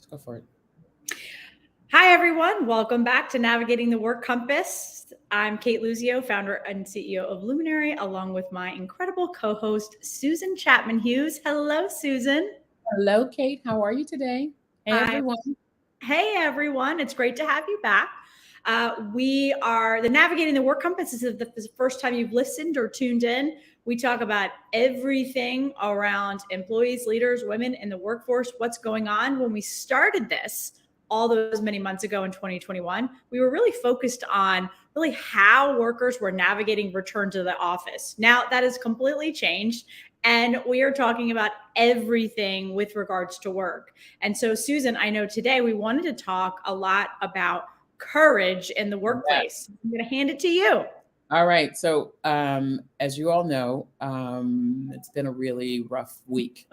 Go for it. Hi, everyone. Welcome back to Navigating the Work Compass. I'm Kate Luzio, founder and CEO of Luminary, along with my incredible co-host, Susan Chapman Hughes. Hello, Susan. Hello, Kate. How are you today? Hey, I, everyone. hey, everyone. It's great to have you back. We are the Navigating the Work Compass. This is the first time you've listened or tuned in. We talk about everything around employees, leaders, women in the workforce, what's going on. When we started this, all those many months ago in 2021, we were really focused on really how workers were navigating return to the office. Now that has completely changed. And we are talking about everything with regards to work. And so, Susan, I know today we wanted to talk a lot about courage in the workplace. I'm going to hand it to you. All right. So, as you all know, it's been a really rough week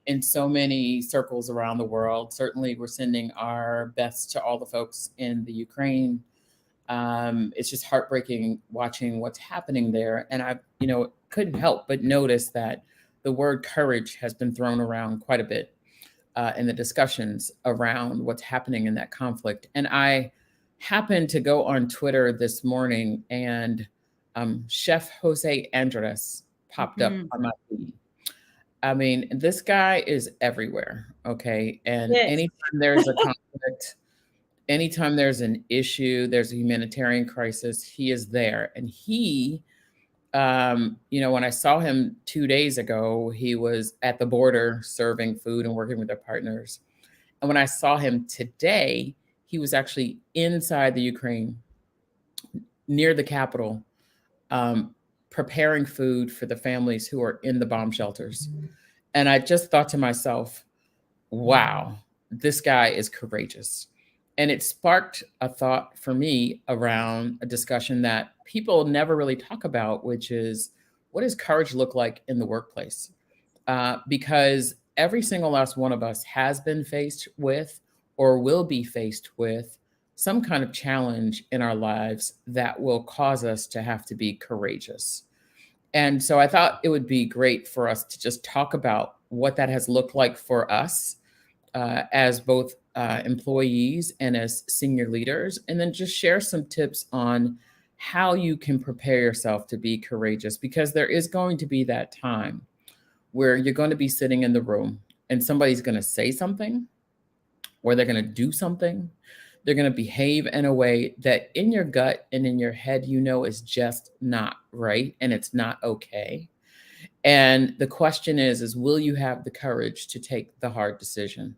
in so many circles around the world. Certainly, we're sending our best to all the folks in the Ukraine. It's just heartbreaking watching what's happening there. And I, couldn't help but notice that the word courage has been thrown around quite a bit in the discussions around what's happening in that conflict. And I happened to go on Twitter this morning, and Chef Jose Andres popped up on my feed. I mean, this guy is everywhere. Okay. And anytime there's a conflict, anytime there's an issue, there's a humanitarian crisis, he is there. And he, when I saw him 2 days ago, he was at the border serving food and working with their partners. And when I saw him today, he was actually inside the Ukraine, near the capital, preparing food for the families who are in the bomb shelters. And I just thought to myself, wow, this guy is courageous. And it sparked a thought for me around a discussion that people never really talk about, which is, what does courage look like in the workplace? Because every single last one of us has been faced with or will be faced with some kind of challenge in our lives that will cause us to have to be courageous. And so I thought it would be great for us to just talk about what that has looked like for us as both employees and as senior leaders, and then just share some tips on how you can prepare yourself to be courageous, because there is going to be that time where you're going to be sitting in the room and somebody's going to say something, or they're going to do something. They're going to behave in a way that in your gut and in your head, is just not right, and it's not okay. And the question is will you have the courage to take the hard decision,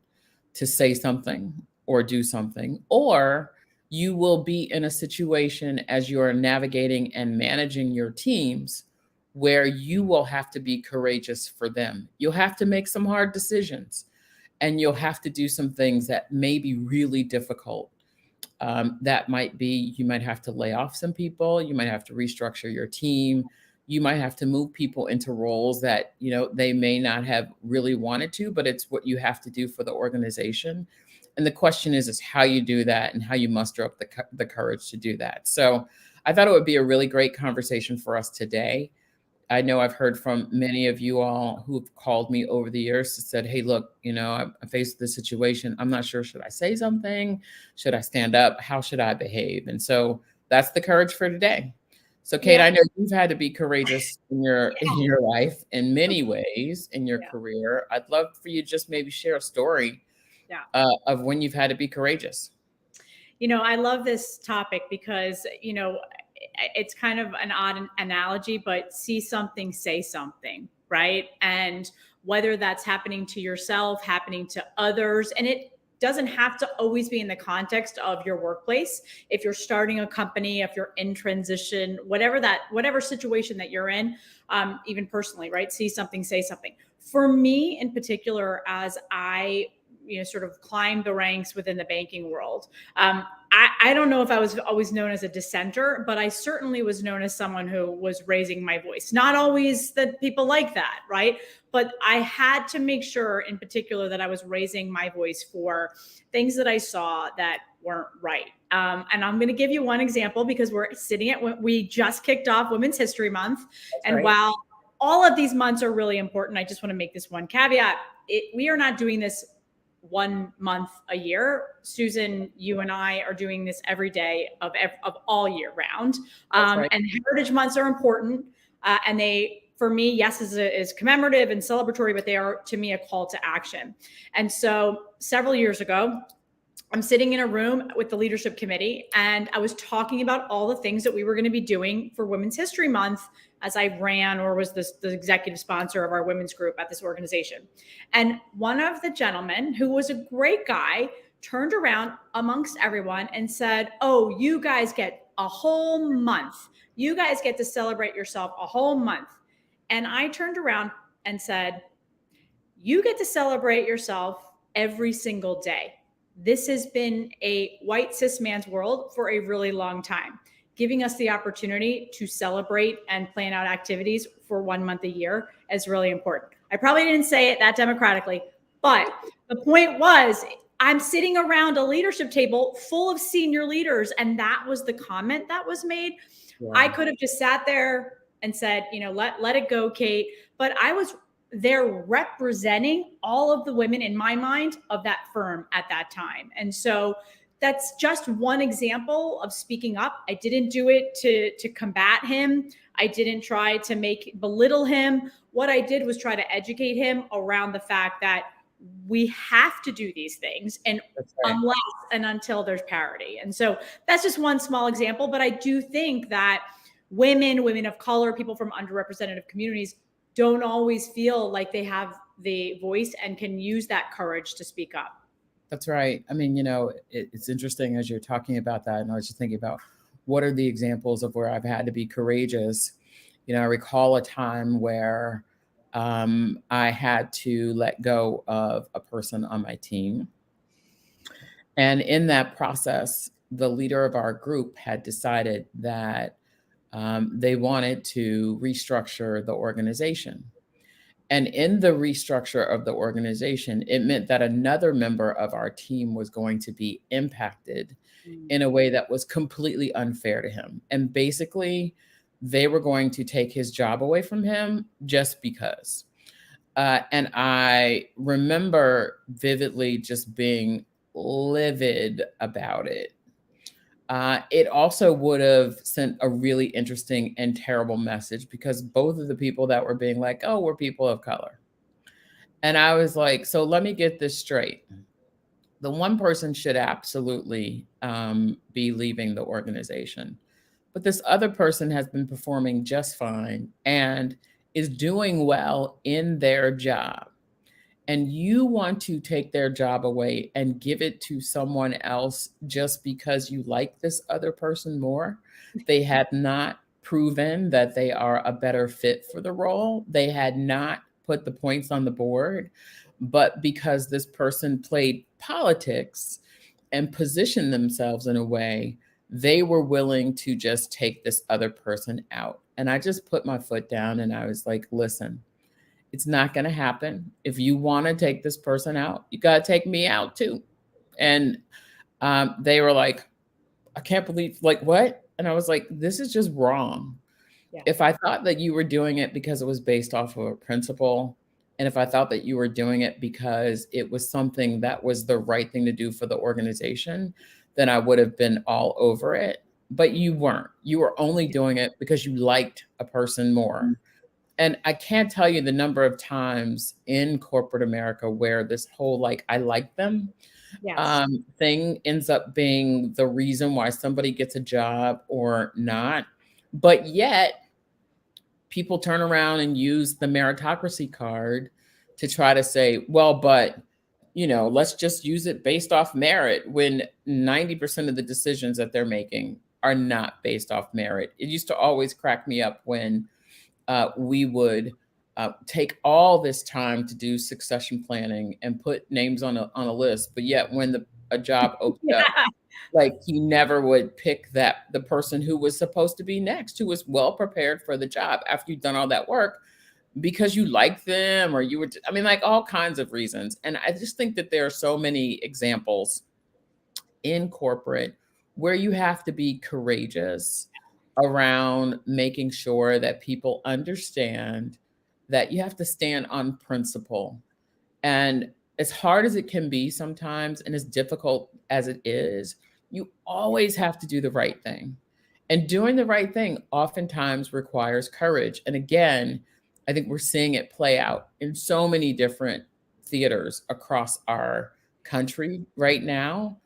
to say something or do something? Or you will be in a situation as you are navigating and managing your teams where you will have to be courageous for them. You'll have to make some hard decisions, and you'll have to do some things that may be really difficult. That might be, you might have to lay off some people, you might have to restructure your team, you might have to move people into roles that, they may not have really wanted to, but it's what you have to do for the organization. And the question is how you do that and how you muster up the courage to do that. So I thought it would be a really great conversation for us today. I know I've heard from many of you all who've called me over the years and said, hey, look, I'm faced with this situation. I'm not sure. Should I say something? Should I stand up? How should I behave? And so that's the courage for today. So, Kate, I know you've had to be courageous in your life in many ways in your career. I'd love for you to just maybe share a story of when you've had to be courageous. I love this topic because, it's kind of an odd analogy, but see something, say something, right? And whether that's happening to yourself, happening to others, and it doesn't have to always be in the context of your workplace. If you're starting a company, if you're in transition, whatever situation that you're in, even personally, right? See something, say something. For me in particular, as I sort of climbed the ranks within the banking world. I don't know if I was always known as a dissenter, but I certainly was known as someone who was raising my voice. Not always that people like that, right? But I had to make sure in particular that I was raising my voice for things that I saw that weren't right. And I'm going to give you one example because we just kicked off Women's History Month. That's and right. While all of these months are really important, I just want to make this one caveat. We are not doing this 1 month a year. Susan, you and I are doing this every day of all year round. That's right. And heritage months are important. And they, for me, yes, is commemorative and celebratory, but they are, to me, a call to action. And so several years ago, I'm sitting in a room with the leadership committee, and I was talking about all the things that we were going to be doing for Women's History Month as I ran or was the executive sponsor of our women's group at this organization. And one of the gentlemen, who was a great guy, turned around amongst everyone and said, "Oh, you guys get a whole month. You guys get to celebrate yourself a whole month." And I turned around and said, "You get to celebrate yourself every single day. This has been a white cis man's world for a really long time. Giving us the opportunity to celebrate and plan out activities for 1 month a year is really important." I probably didn't say it that democratically, but the point was, I'm sitting around a leadership table full of senior leaders, and that was the comment that was made. Yeah. I could have just sat there and said, let it go, Kate. But I was there representing all of the women, in my mind, of that firm at that time. And so that's just one example of speaking up. I didn't do it to combat him. I didn't try to belittle him. What I did was try to educate him around the fact that we have to do these things, and Right. unless and until there's parity. And so that's just one small example. But I do think that women of color, people from underrepresented communities, don't always feel like they have the voice and can use that courage to speak up. That's right. I mean, it's interesting as you're talking about that. And I was just thinking about what are the examples of where I've had to be courageous. I recall a time where I had to let go of a person on my team. And in that process, the leader of our group had decided that they wanted to restructure the organization. And in the restructure of the organization, it meant that another member of our team was going to be impacted in a way that was completely unfair to him. And basically, they were going to take his job away from him just because. And I remember vividly just being livid about it. It also would have sent a really interesting and terrible message, because both of the people that were being like, "Oh, we're people of color." And I was like, so let me get this straight. The one person should absolutely be leaving the organization, but this other person has been performing just fine and is doing well in their job. And you want to take their job away and give it to someone else just because you like this other person more. They had not proven that they are a better fit for the role. They had not put the points on the board, but because this person played politics and positioned themselves in a way, they were willing to just take this other person out. And I just put my foot down and I was like, listen, it's not going to happen. If you want to take this person out, you got to take me out too. And they were like, I can't believe, like, what? And I was like, this is just wrong. Yeah. If I thought that you were doing it because it was based off of a principle, and if I thought that you were doing it because it was something that was the right thing to do for the organization, then I would have been all over it. But you weren't. You were only doing it because you liked a person more. Mm-hmm. And I can't tell you the number of times in corporate America where this whole, like, I like them thing ends up being the reason why somebody gets a job or not. But yet people turn around and use the meritocracy card to try to say, well, but, let's just use it based off merit, when 90% of the decisions that they're making are not based off merit. It used to always crack me up when we would take all this time to do succession planning and put names on a list, but yet when a job opened up, like, he never would pick the person who was supposed to be next, who was well prepared for the job after you've done all that work, because you like them, or you were, like, all kinds of reasons. And I just think that there are so many examples in corporate where you have to be courageous around making sure that people understand that you have to stand on principle. And as hard as it can be sometimes, and as difficult as it is, you always have to do the right thing. And doing the right thing oftentimes requires courage. And again, I think we're seeing it play out in so many different theaters across our country right now.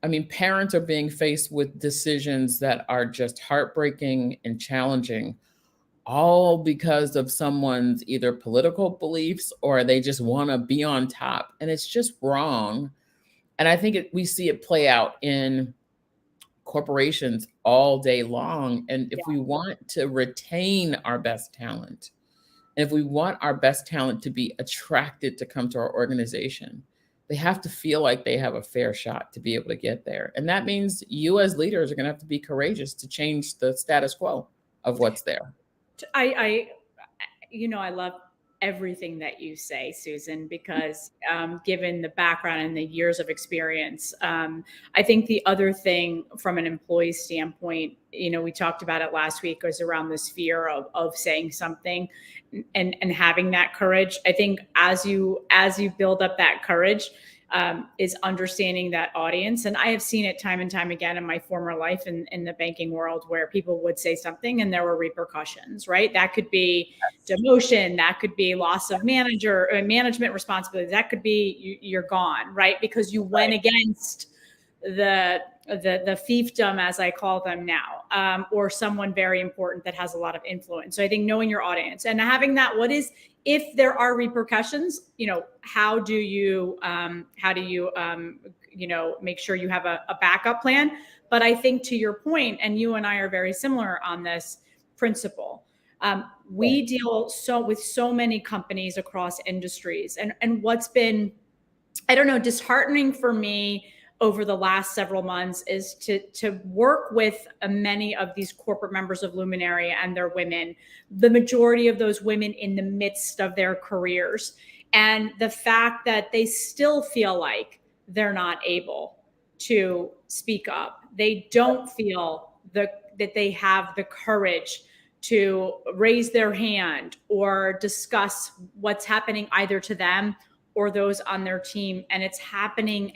I mean, parents are being faced with decisions that are just heartbreaking and challenging, all because of someone's either political beliefs or they just want to be on top. And it's just wrong. And I think we see it play out in corporations all day long. And if we want to retain our best talent, and if we want our best talent to be attracted to come to our organization, they have to feel like they have a fair shot to be able to get there. And that means you as leaders are going to have to be courageous to change the status quo of what's there. I love everything that you say, Susan, because given the background and the years of experience, I think the other thing from an employee standpoint, we talked about it last week, was around this fear of saying something and having that courage. I think as you build up that courage, is understanding that audience. And I have seen it time and time again in my former life in the banking world, where people would say something and there were repercussions, right? That could be demotion, that could be loss of management responsibility, that could be you're gone, right? Because you went against the fiefdom, as I call them now, or someone very important that has a lot of influence. So I think knowing your audience and having that, if there are repercussions, how do you make sure you have a backup plan? But I think, to your point, and you and I are very similar on this principle. We deal with so many companies across industries, and what's been, I don't know, disheartening for me over the last several months is to work with many of these corporate members of Luminary and their women, the majority of those women in the midst of their careers. And the fact that they still feel like they're not able to speak up. They don't feel that they have the courage to raise their hand or discuss what's happening either to them or those on their team. And it's happening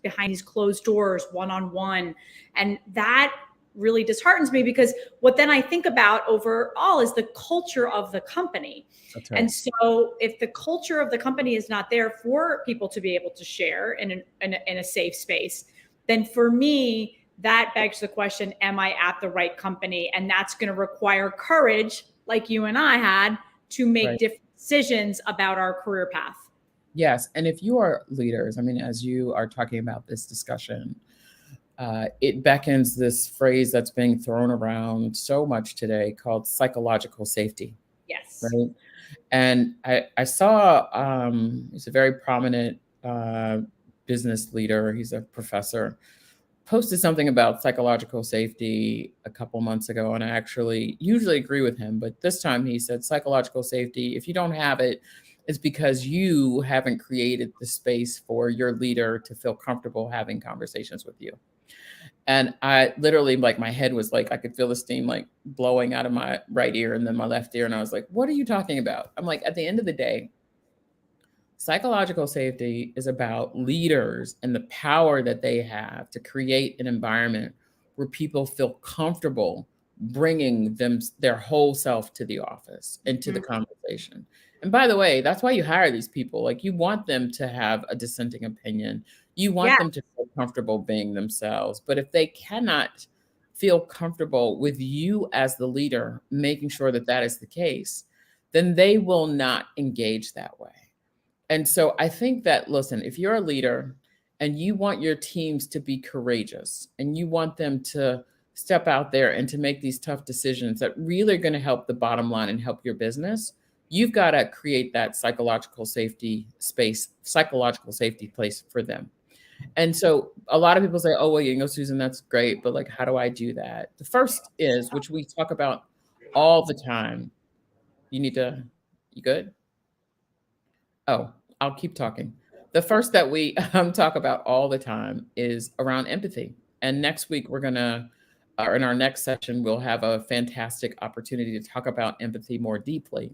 behind these closed doors, one-on-one. And that really disheartens me, because what then I think about overall is the culture of the company. That's right. And so if the culture of the company is not there for people to be able to share in a safe space, then for me, that begs the question, am I at the right company? And that's going to require courage, like you and I had, to make different decisions about our career path. Yes. And if you are leaders, I mean, as you are talking about this discussion, it beckons this phrase that's being thrown around so much today called psychological safety. Yes. Right. And I saw he's a very prominent business leader. He's a professor, posted something about psychological safety a couple months ago. And I actually usually agree with him. But this time he said psychological safety, if you don't have it, it's because you haven't created the space for your leader to feel comfortable having conversations with you. And I literally, like, my head was like, I could feel the steam like blowing out of my right ear and then my left ear. And I was like, what are you talking about? I'm like, at the end of the day, psychological safety is about leaders and the power that they have to create an environment where people feel comfortable bringing their whole self to the office and to the conversation. And by the way, that's why you hire these people. Like, you want them to have a dissenting opinion. You want them to feel comfortable being themselves. But if they cannot feel comfortable with you as the leader, making sure that that is the case, then they will not engage that way. And so I think that, listen, if you're a leader and you want your teams to be courageous and you want them to step out there and to make these tough decisions that really are going to help the bottom line and help your business, you've got to create that psychological safety place for them. And so a lot of people say, oh, well, Susan, that's great, but like, how do I do that? The first is, which we talk about all the time. You good? Oh, I'll keep talking. The first that we talk about all the time is around empathy. And next week, in our next session, we'll have a fantastic opportunity to talk about empathy more deeply.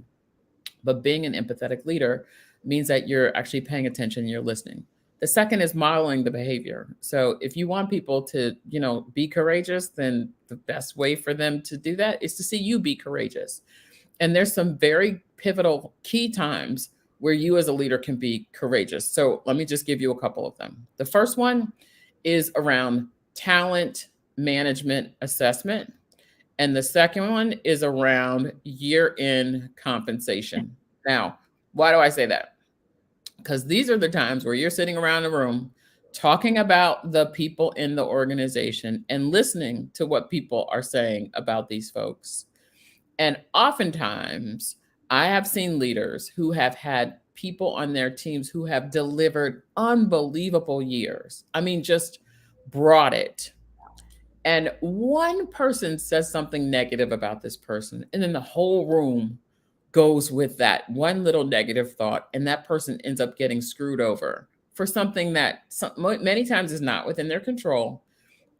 But being an empathetic leader means that you're actually paying attention, you're listening. The second is modeling the behavior. So if you want people to, be courageous, then the best way for them to do that is to see you be courageous. And there's some very pivotal key times where you as a leader can be courageous. So let me just give you a couple of them. The first one is around talent management assessment. And the second one is around year-end compensation. Now, why do I say that? Because these are the times where you're sitting around a room talking about the people in the organization and listening to what people are saying about these folks. And oftentimes, I have seen leaders who have had people on their teams who have delivered unbelievable years. I mean, just brought it. And one person says something negative about this person, and then the whole room goes with that one little negative thought, and that person ends up getting screwed over for something that many times is not within their control.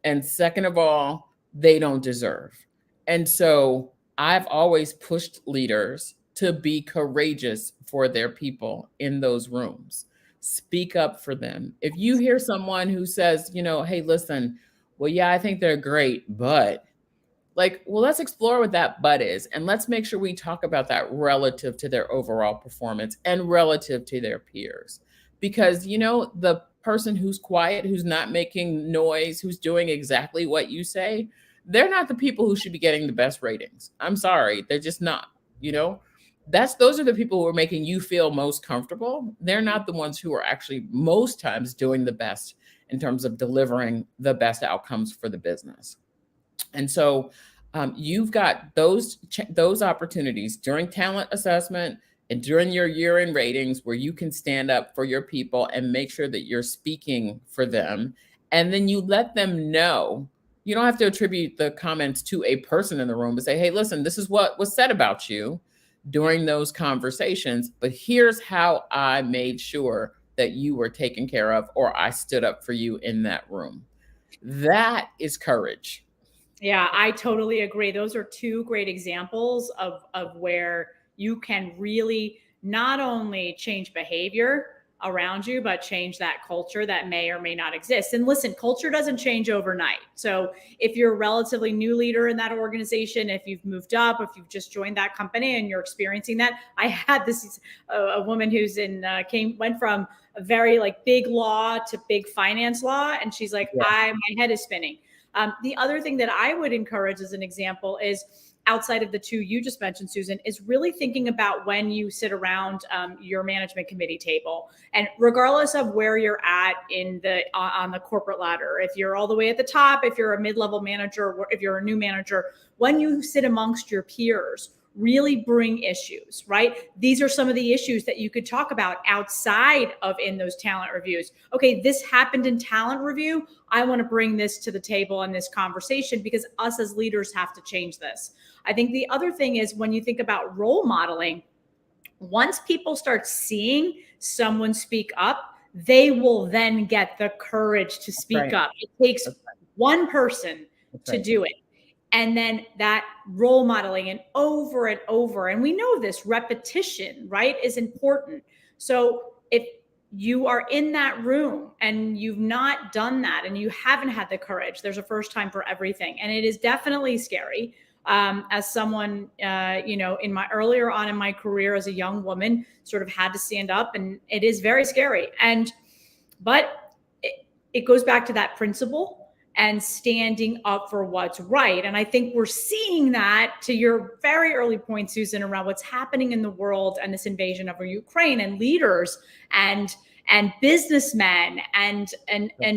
And second of all, they don't deserve. And so I've always pushed leaders to be courageous for their people in those rooms. Speak up for them. If you hear someone who says, hey, listen, well, yeah, I think they're great, but let's explore what that but is. And let's make sure we talk about that relative to their overall performance and relative to their peers. Because, the person who's quiet, who's not making noise, who's doing exactly what you say, they're not the people who should be getting the best ratings. I'm sorry. They're just not, those are the people who are making you feel most comfortable. They're not the ones who are actually most times doing the best in terms of delivering the best outcomes for the business. And so you've got those opportunities during talent assessment and during your year-end ratings where you can stand up for your people and make sure that you're speaking for them. And then you let them know. You don't have to attribute the comments to a person in the room, but say, hey, listen, this is what was said about you during those conversations, but here's how I made sure that you were taken care of, or I stood up for you in that room. That is courage. Yeah, I totally agree. Those are two great examples of where you can really not only change behavior around you, but change that culture that may or may not exist. And listen, culture doesn't change overnight. So if you're a relatively new leader in that organization, if you've moved up, if you've just joined that company and you're experiencing that, I had this a woman who's went from a very big law to big finance law, and she's like, yeah. My head is spinning. The other thing that I would encourage as an example is, outside of the two you just mentioned, Susan, is really thinking about when you sit around your management committee table, and regardless of where you're at on the corporate ladder, if you're all the way at the top, if you're a mid-level manager, or if you're a new manager, when you sit amongst your peers, really bring issues, right? These are some of the issues that you could talk about outside of in those talent reviews. Okay, this happened in talent review. I want to bring this to the table in this conversation because us as leaders have to change this. I think the other thing is, when you think about role modeling, once people start seeing someone speak up, they will then get the courage to speak up. It takes one person to do it. And then that role modeling and over, and we know this repetition, right, is important. So if you are in that room and you've not done that and you haven't had the courage, there's a first time for everything. And it is definitely scary. As someone, in my earlier on in my career as a young woman, sort of had to stand up, and it is very scary. But it goes back to that principle and standing up for what's right. And I think we're seeing that, to your very early point, Susan, around what's happening in the world and this invasion of Ukraine, and leaders and businessmen and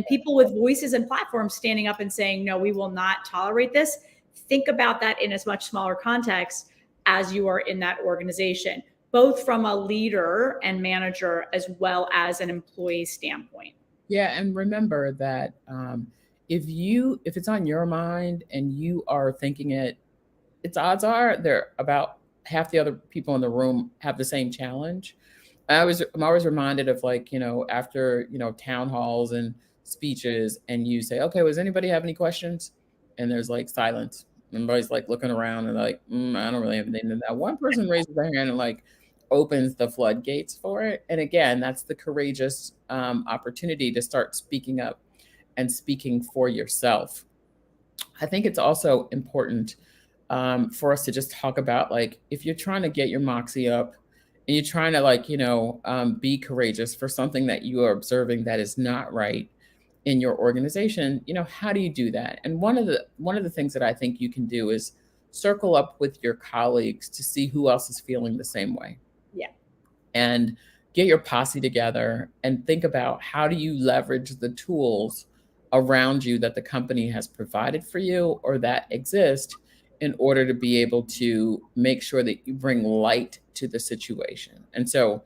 people with voices and platforms standing up and saying, no, we will not tolerate this. Think about that in a much smaller context as you are in that organization, both from a leader and manager as well as an employee standpoint. Yeah, and remember that if it's on your mind and you are thinking it's odds are there about half the other people in the room have the same challenge. I'm always reminded of after town halls and speeches, and you say, okay, does anybody have any questions? And there's silence. Everybody's looking around and I don't really have anything. That one person raises their hand and opens the floodgates for it. And again, that's the courageous opportunity to start speaking up and speaking for yourself. I think it's also important for us to just talk about, like, if you're trying to get your moxie up and you're trying to, like, be courageous for something that you are observing that is not right in your organization, how do you do that? And one of the things that I think you can do is circle up with your colleagues to see who else is feeling the same way, Yeah. and get your posse together and think about, how do you leverage the tools around you that the company has provided for you or that exist, in order to be able to make sure that you bring light to the situation. And so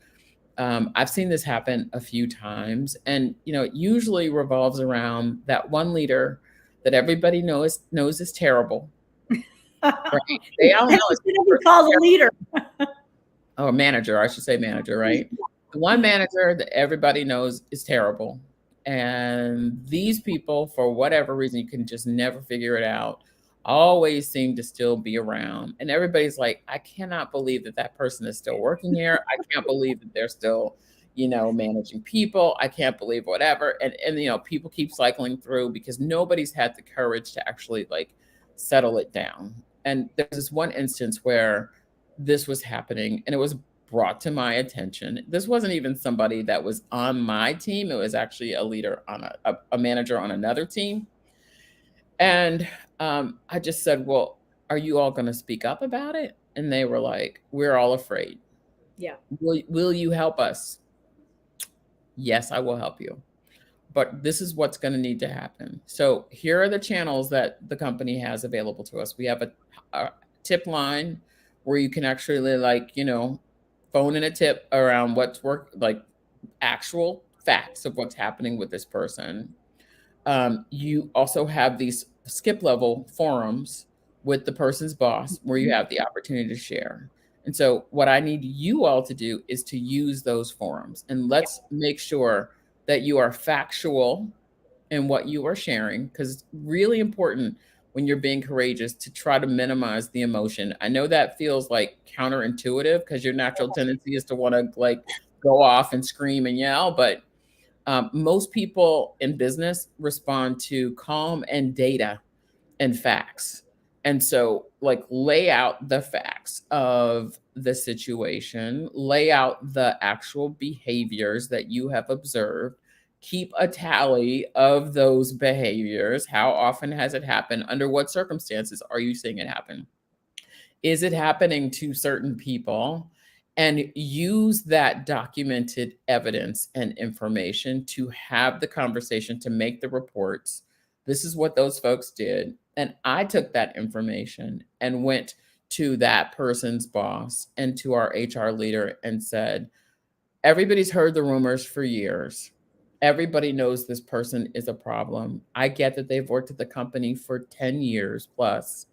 I've seen this happen a few times, and it usually revolves around that one leader that everybody knows is terrible. Right? They all know it's be called a leader. or manager, I should say manager, right? The one manager that everybody knows is terrible. And these people, for whatever reason, you can just never figure it out, always seem to still be around. And everybody's like, I cannot believe that that person is still working here. I can't believe that they're still, managing people. I can't believe whatever. And people keep cycling through because nobody's had the courage to actually, like, settle it down. And there's this one instance where this was happening, and it was brought to my attention. This wasn't even somebody that was on my team. It was actually a leader on a manager on another team. And I just said, well, are you all going to speak up about it? And they were like, we're all afraid. Yeah. Will you help us? Yes, I will help you. But this is what's going to need to happen. So here are the channels that the company has available to us. We have a tip line where you can actually, like, phone in a tip around what's like actual facts of what's happening with this person. You also have these skip level forums with the person's boss where you have the opportunity to share. And so what I need you all to do is to use those forums, and let's make sure that you are factual in what you are sharing, because it's really important when you're being courageous to try to minimize the emotion. I know that feels like counterintuitive because your natural tendency is to want to, like, go off and scream and yell, but most people in business respond to calm and data and facts. And so, like, lay out the facts of the situation, lay out the actual behaviors that you have observed, keep a tally of those behaviors. How often has it happened? Under what circumstances are you seeing it happen? Is it happening to certain people? And use that documented evidence and information to have the conversation, to make the reports. This is what those folks did. And I took that information and went to that person's boss and to our HR leader and said, everybody's heard the rumors for years. Everybody knows this person is a problem. I get that they've worked at the company for 10 years plus,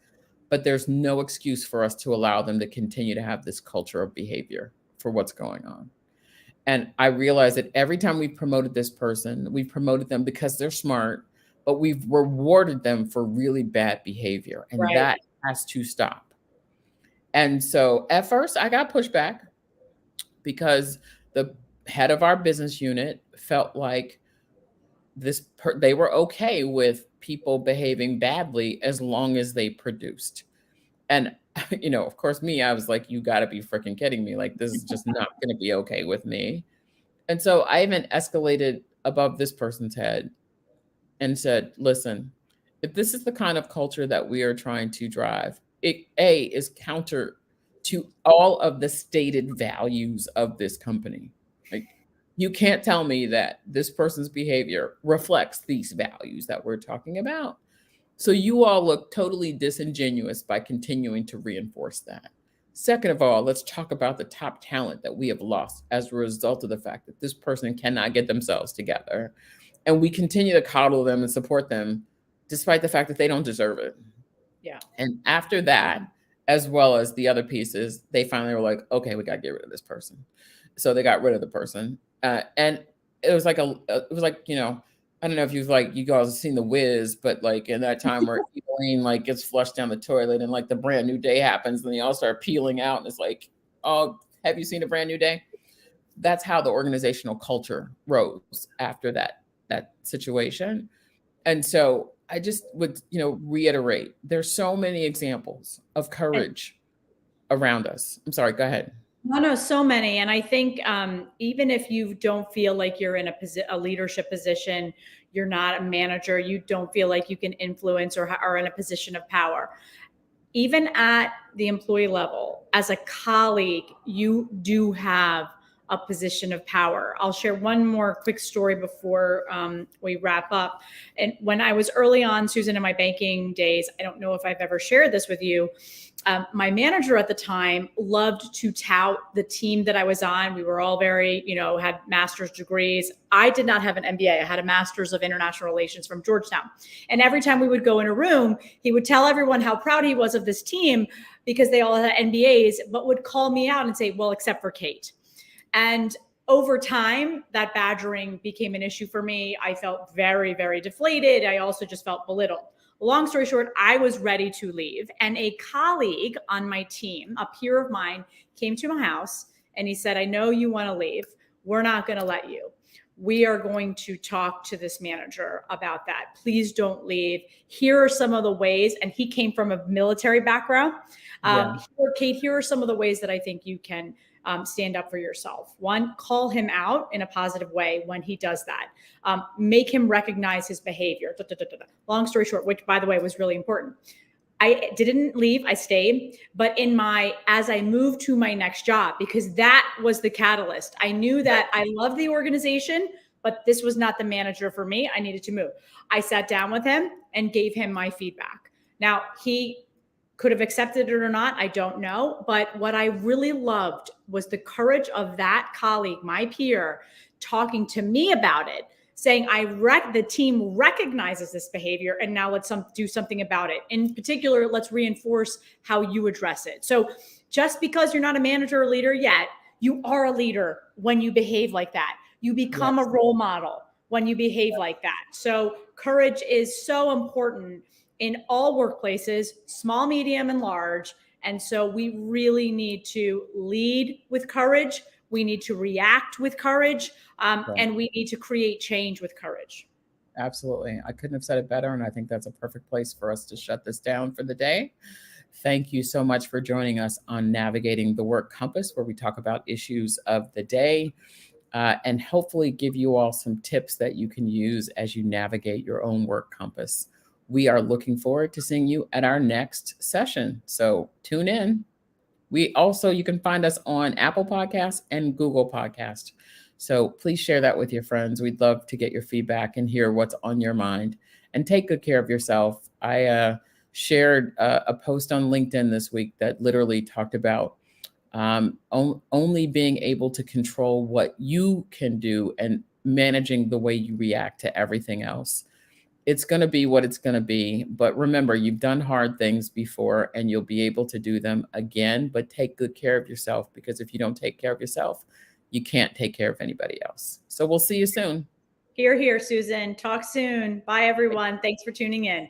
but there's no excuse for us to allow them to continue to have this culture of behavior for what's going on. And I realized that every time we've promoted this person, we've promoted them because they're smart, but we've rewarded them for really bad behavior. And that has to stop. And so at first I got pushback because the head of our business unit felt like they were okay with people behaving badly as long as they produced. And, of course, I was like, you got to be freaking kidding me. Like, this is just not going to be okay with me. And so I even escalated above this person's head and said, listen, if this is the kind of culture that we are trying to drive, it is counter to all of the stated values of this company. Like, you can't tell me that this person's behavior reflects these values that we're talking about. So you all look totally disingenuous by continuing to reinforce that. Second of all, let's talk about the top talent that we have lost as a result of the fact that this person cannot get themselves together. And we continue to coddle them and support them despite the fact that they don't deserve it. Yeah. And after that, as well as the other pieces, they finally were like, okay, we got to get rid of this person. So they got rid of the person. And it was like, I don't know if you guys have seen The Wiz, but like in that time where Elaine like gets flushed down the toilet and like the brand new day happens and they all start peeling out and it's like, oh, Have you seen A Brand New Day? That's how the organizational culture rose after that situation. And so I just would, reiterate, there's so many examples of courage around us. I'm sorry, go ahead. No, so many. And I think even if you don't feel like you're in a leadership position, you're not a manager, you don't feel like you can influence or are in a position of power, even at the employee level, as a colleague, you do have a position of power. I'll share one more quick story before we wrap up. And when I was early on, Susan, in my banking days, I don't know if I've ever shared this with you. My manager at the time loved to tout the team that I was on. We were all very, had master's degrees. I did not have an MBA. I had a master's of international relations from Georgetown. And every time we would go in a room, he would tell everyone how proud he was of this team because they all had MBAs, but would call me out and say, well, except for Kate. And over time, that badgering became an issue for me. I felt very, very deflated. I also just felt belittled. Long story short, I was ready to leave. And a colleague on my team, a peer of mine, came to my house and he said, I know you want to leave. We're not going to let you. We are going to talk to this manager about that. Please don't leave. Here are some of the ways, and he came from a military background. Kate, here are some of the ways that I think you can stand up for yourself. One, call him out in a positive way when he does that. Make him recognize his behavior. Long story short, which by the way was really important. I didn't leave, I stayed, but as I moved to my next job, because that was the catalyst. I knew that I love the organization, but this was not the manager for me. I needed to move. I sat down with him and gave him my feedback. Now, he could have accepted it or not, I don't know. But what I really loved was the courage of that colleague, my peer, talking to me about it, saying, the team recognizes this behavior, and now let's do something about it. In particular, let's reinforce how you address it. So just because you're not a manager or leader yet, you are a leader when you behave like that. You become a role model when you behave like that. So courage is so important in all workplaces, small, medium, and large. And so we really need to lead with courage. We need to react with courage. And we need to create change with courage. Absolutely. I couldn't have said it better. And I think that's a perfect place for us to shut this down for the day. Thank you so much for joining us on Navigating the Work Compass, where we talk about issues of the day and hopefully give you all some tips that you can use as you navigate your own work compass. We are looking forward to seeing you at our next session. So tune in. You can find us on Apple Podcasts and Google Podcasts. So please share that with your friends. We'd love to get your feedback and hear what's on your mind. And take good care of yourself. I shared a post on LinkedIn this week that literally talked about only being able to control what you can do and managing the way you react to everything else. It's going to be what it's going to be. But remember, you've done hard things before and you'll be able to do them again. But take good care of yourself, because if you don't take care of yourself, you can't take care of anybody else. So we'll see you soon. Hear, hear, Susan. Talk soon. Bye, everyone. Thanks for tuning in.